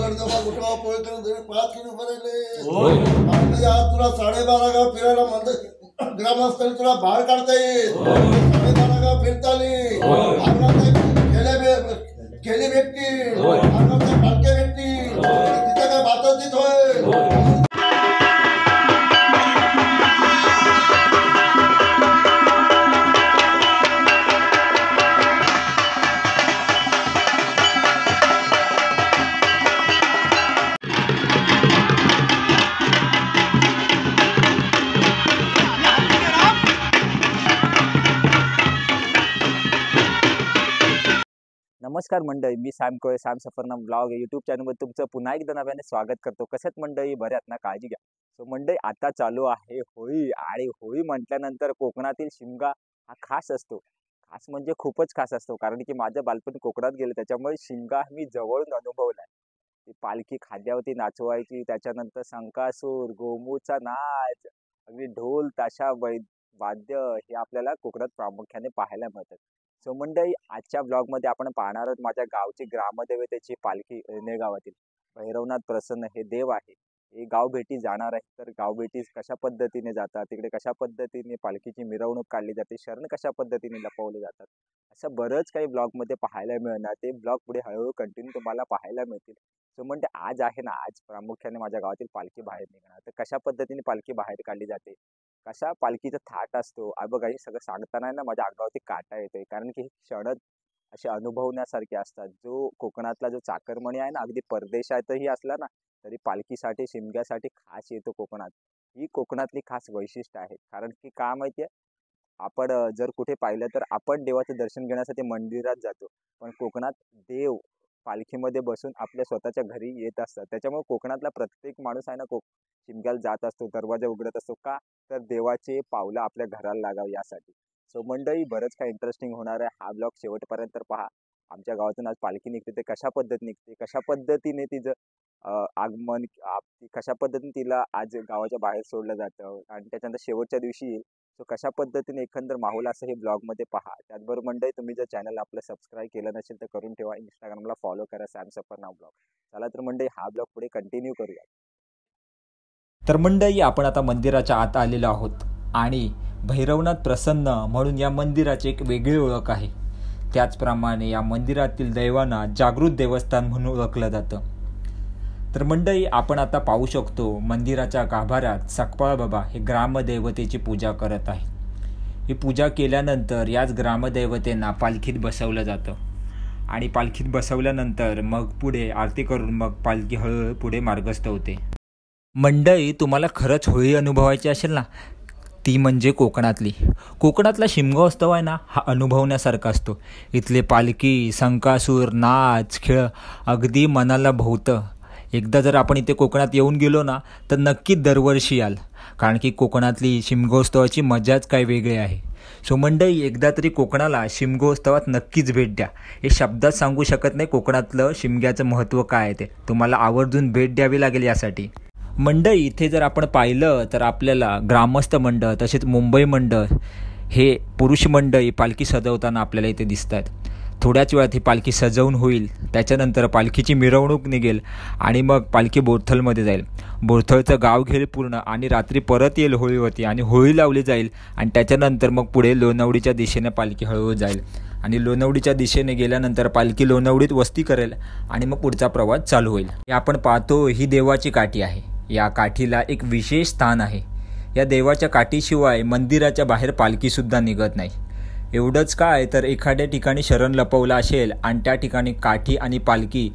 गडजबा गुटवा पोळी 5 किलो भरले आज तुला 12.5 गाव फिरायला म्हणत ग्रामस्थांनी तुला बाहेर काढता येईल 12.5 गाव फिरता केली भेटतील पालख्या भेटतील तिथे काय बातच देत होय. नमस्कार मंडळी, मी Sam कोळे, Sam Safarnama blog YouTube चॅनलमध्ये तुमचं पुन्हा एकदा नव्याने स्वागत करतो. कशात मंडळी, बऱ्यात ना, काळजी घ्या. सो मंडळी, आता चालू आहे होळी आणि होळी म्हटल्यानंतर कोकणातील शिमगा हा खास असतो. खास म्हणजे खूपच खास असतो, कारण की माझ्या बालपणी कोकणात गेले त्याच्यामुळे शिमगा मी जवळून अनुभवला आहे. ती पालखी खाद्यावरती नाचवायची, त्याच्यानंतर शंकासूर, गोमूचा नाच, अगदी ढोल ताशा वाद्य हे आपल्याला कोकणात प्रामुख्याने पाहायला मिळतात. सो मंडळी, आजच्या ब्लॉगमध्ये आपण पाहणार आहोत माझ्या गावची ग्रामदेवतेची पालखी. रेणे गावातील भैरवनाथ प्रसन्न हे देव आहे. हे गाव भेटी जाणार आहे, तर गाव भेटी कशा पद्धतीने जातात, तिकडे कशा पद्धतीने पालखीची मिरवणूक काढली जाते, शरण कशा पद्धतीने लपवले जातात, असं बरंच काही ब्लॉगमध्ये पाहायला मिळणार. ते ब्लॉग पुढे हळूहळू कंटिन्यू तुम्हाला पाहायला मिळतील. सो म्हणजे आज आहे ना, आज प्रामुख्याने माझ्या गावातील पालखी बाहेर निघणार. तर कशा पद्धतीने पालखी बाहेर काढली जाते, कशा पालखीचा थाट असतो, बघा हे सगळं सांगताना ना माझ्या अंगावरती काटा येतोय, कारण की हे क्षण असे अनुभवण्यासारखे असतात. जो कोकणातला जो चाकरमणी आहे ना, अगदी परदेशातही असला ना तरी पालखीसाठी शिमग्यासाठी खास येतो कोकणात. ही कोकणातली खास वैशिष्ट्य आहे. कारण की का माहितीये, आपण जर कुठे पाहिलं तर आपण देवाचं दर्शन घेण्यासाठी मंदिरात जातो, पण कोकणात देव पालखीमध्ये बसून आपल्या स्वतःच्या घरी येत असतात. त्याच्यामुळे कोकणातला प्रत्येक माणूस आहे ना शिमग्याला जात असतो, दरवाजा उघडत असतो. का तर देवाचे पावलं आपल्या घराला लागावं यासाठी. सो मंडळी, बरंच काय इंटरेस्टिंग होणार आहे. हा ब्लॉग शेवटपर्यंत पहा. आमच्या गावातून आज पालखी निघते, ते कशा पद्धतीने निघते, कशा पद्धतीने तिचं आगमन, कशा पद्धतीने तिला आज गावाच्या बाहेर सोडलं जातं आणि त्याच्यानंतर शेवटच्या दिवशी येईल. सो कशा पद्धतीने एकंदर माहोल असं हे ब्लॉगमध्ये पहा. त्याचबरोबर मंडळी, तुम्ही जर चॅनल आपलं सबस्क्राईब केलं नसेल तर करून ठेवा. इंस्टाग्रामला फॉलो करा, सॅम सफरनाम ब्लॉग. चला तर मंडळी, हा ब्लॉग पुढे कंटिन्यू करूया. तर मंडळी, आपण आता मंदिराच्या आत आलेलो आहोत आणि भैरवनाथ प्रसन्न म्हणून या मंदिराची एक वेगळी ओळख आहे. त्याचप्रमाणे या मंदिरातील दैवांना जागृत देवस्थान म्हणून ओळखलं जातं. तर मंडळी, आपण आता पाहू शकतो मंदिराच्या गाभाऱ्यात सकपाळ बाबा हे ग्रामदेवतेची पूजा करत आहे. ही पूजा केल्यानंतर याच ग्रामदेवतेंना पालखीत बसवलं जातं आणि पालखीत बसवल्यानंतर मग पुढे आरती करून मग पालखी हळूहळू पुढे मार्गस्थ होते. मंडळी, तुम्हाला खरंच होळी अनुभवायची असेल ना, ती म्हणजे कोकणातला शिमगोत्सव आहे ना, हा अनुभवण्यासारखा असतो. इथले पालखी, शंकासूर, नाच, खेळ अगदी मनाला भावतं. एकदा जर आपण इथे कोकणात येऊन गेलो ना तर नक्कीच दरवर्षी याल, कारण की कोकणातली शिमगोत्सवाची मजाच काय वेगळी आहे. सो मंडळी, एकदा तरी कोकणाला शिमगोत्सवात नक्कीच भेट द्या. हे शब्दात सांगू शकत नाही कोकणातलं शिमग्याचं महत्त्व काय आहे ते. तुम्हाला आवर्जून भेट द्यावी लागेल यासाठी. मंडळी, इथे जर आपण पाहिलं तर आपल्याला ग्रामस्थ मंडळ तसेच मुंबई मंडळ हे पुरुष मंडळी पालखी सजवताना आपल्याला इथे दिसत आहेत. थोड्याच वेळात ही पालखी सजवून होईल, त्याच्यानंतर पालखीची मिरवणूक निघेल आणि मग पालखी बोरथलमध्ये जाईल. बोरथलचं गाव घेईल पूर्ण आणि रात्री परत येईल होळीवरती आणि होळी लावली जाईल आणि त्याच्यानंतर मग पुढे लोणावळीच्या दिशेने पालखी हळूहळू जाईल आणि लोणावळीच्या दिशेने गेल्यानंतर पालखी लोणावळीत वस्ती करेल आणि मग पुढचा प्रवास चालू होईल. हे आपण पाहतो, ही देवाची काठी आहे. या काठीला एक विशेष स्थान आहे. या देवाच्या काठीशिवाय मंदिराच्या बाहेर पालखीसुद्धा निघत नाही. एवढंच काय, तर एखाद्या ठिकाणी शरण लपवलं असेल आणि त्या ठिकाणी काठी आणि पालखी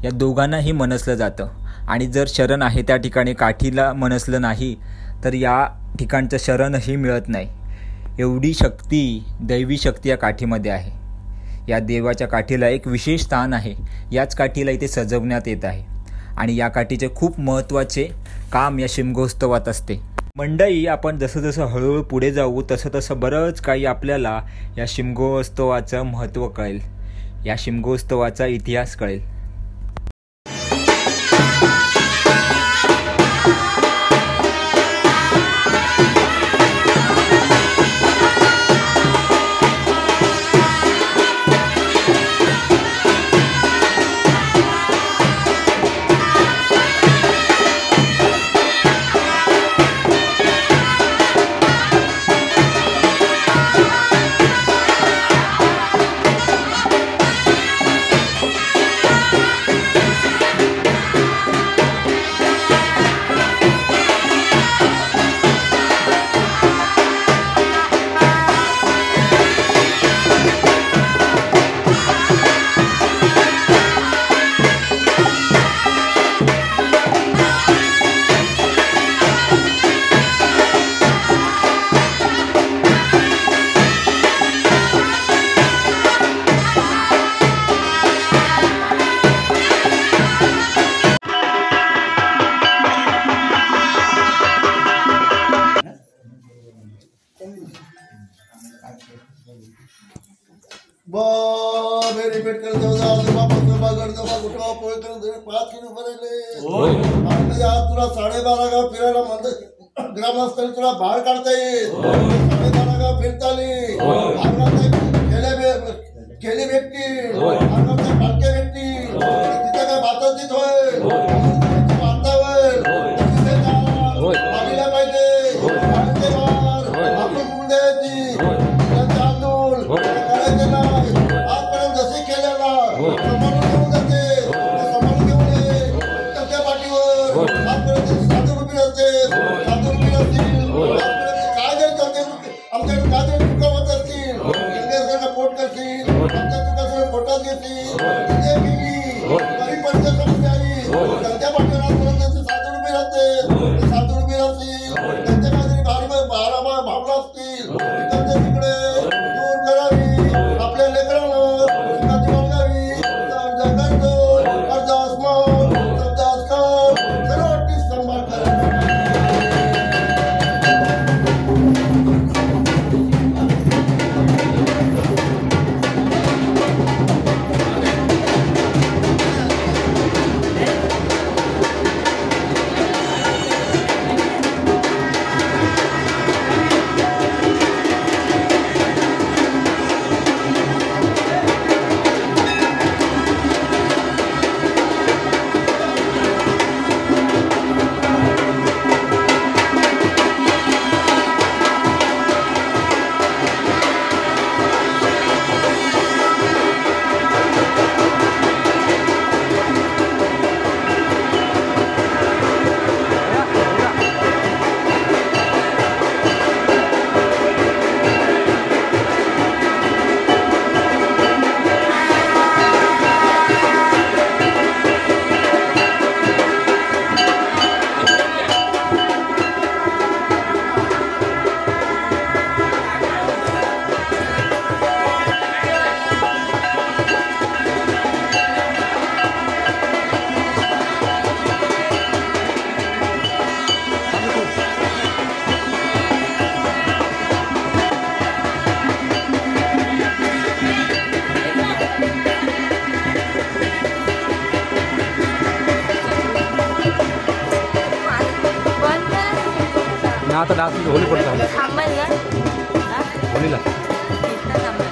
या दोघांनाही मनसलं जातं आणि जर शरण आहे त्या ठिकाणी काठीला मनसलं नाही तर या ठिकाणचं शरणही मिळत नाही. एवढी शक्ती, दैवी शक्ती या काठीमध्ये आहे. या देवाच्या काठीला एक विशेष स्थान आहे. याच काठीला इथे सजवण्यात येत आहे आणि या काठीचे खूप महत्त्वाचे काम या शिमगोत्सवात असते. मंडळी, आपण जसं जसं हळूहळू पुढे जाऊ तसं तसं बरंच काही आपल्याला या शिमगोत्सवाचं महत्त्व कळेल, या शिमगोत्सवाचा इतिहास कळेल. गडगबा गुटवा पोळी करून घरी 5 किलो भरायले आणि आज तुला 12.5 गाव फिरायला मंदिर ग्रामस्थांनी तुला बाहेर काढता येईल 12.5 गाव फिरता आली केली भेटतील पालख्या भेटतील तिथे काय बातचीत होईल वार्ता होईल पाणीला पाहिजे आपण गुण द्यायची तांदूळ करायचे नाही आजपर्यंत जसे केलेला सांभाळून घेऊन जाते सांभाळून घेऊन ये त्यांच्या पाठीवर आजपर्यंत 7 रुपये असते 7 रुपये असतील आजपर्यंत काय देत जाते आमच्याकडे काय देत चुकावत असतील इंग्रजांना पोट करतील आमच्या चुका पोटात घेतील तरी पंचायत समिती आली त्यांच्या पाठीवर आजपर्यंत 7 रुपये राहते 7 रुपये असतील त्यांच्या काहीतरी बारा भावना असतील तिकडच्या तिकडे दूर करावी आपल्या लेकरांना सुखाची मागावी अर्ज अर्ज आसमान शब्द आजकाल सर्व अटी सांभाळ करावी आता डान्स होली पडतो थांबाल ना होलीला इथं थांबाल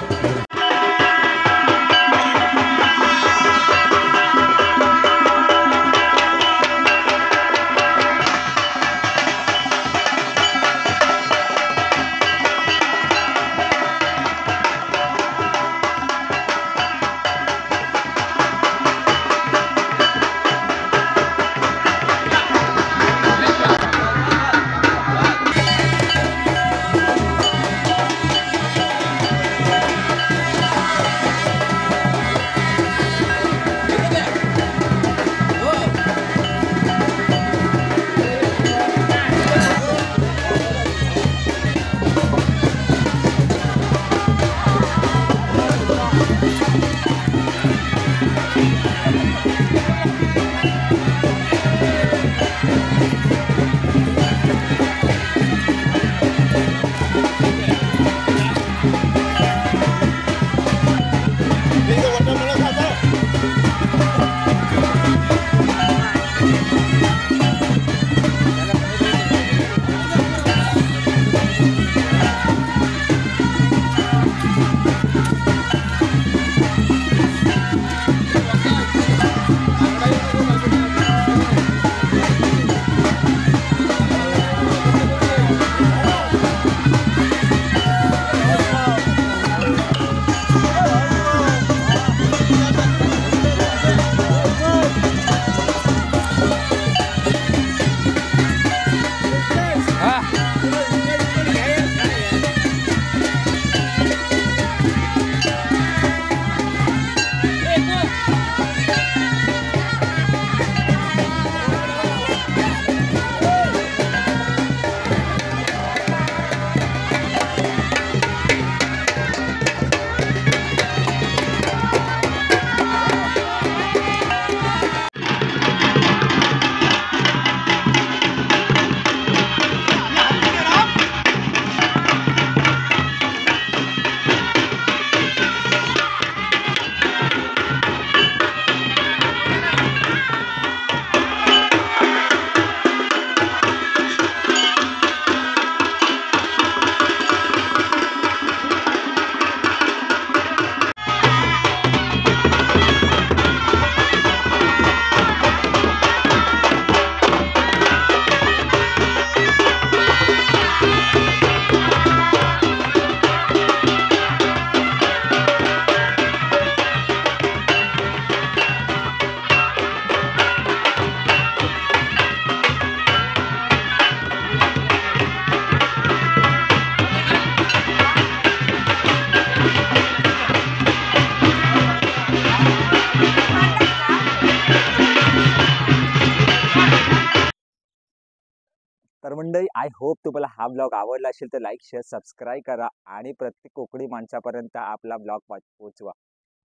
मंडळी आय होप तुम्हाला हा ब्लॉग आवडला असेल तर लाईक शेअर सबस्क्राईब करा आणि प्रत्येक कोकणी माणसापर्यंत आपला ब्लॉग पोहोचवा.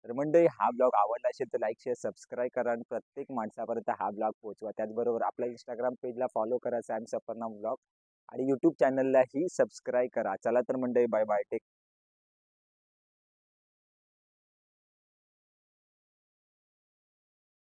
तर मंडळी हा ब्लॉग आवडला असेल तर लाईक शेअर सबस्क्राईब करा आणि प्रत्येक माणसापर्यंत हा ब्लॉग पोहोचवा. त्याचबरोबर आपल्या इंस्टाग्राम पेजला फॉलो करा सॅम सफरनाम ब्लॉग आणि यूट्यूब चॅनललाही सबस्क्राईब करा. चला तर मंडळी बाय बाय टेक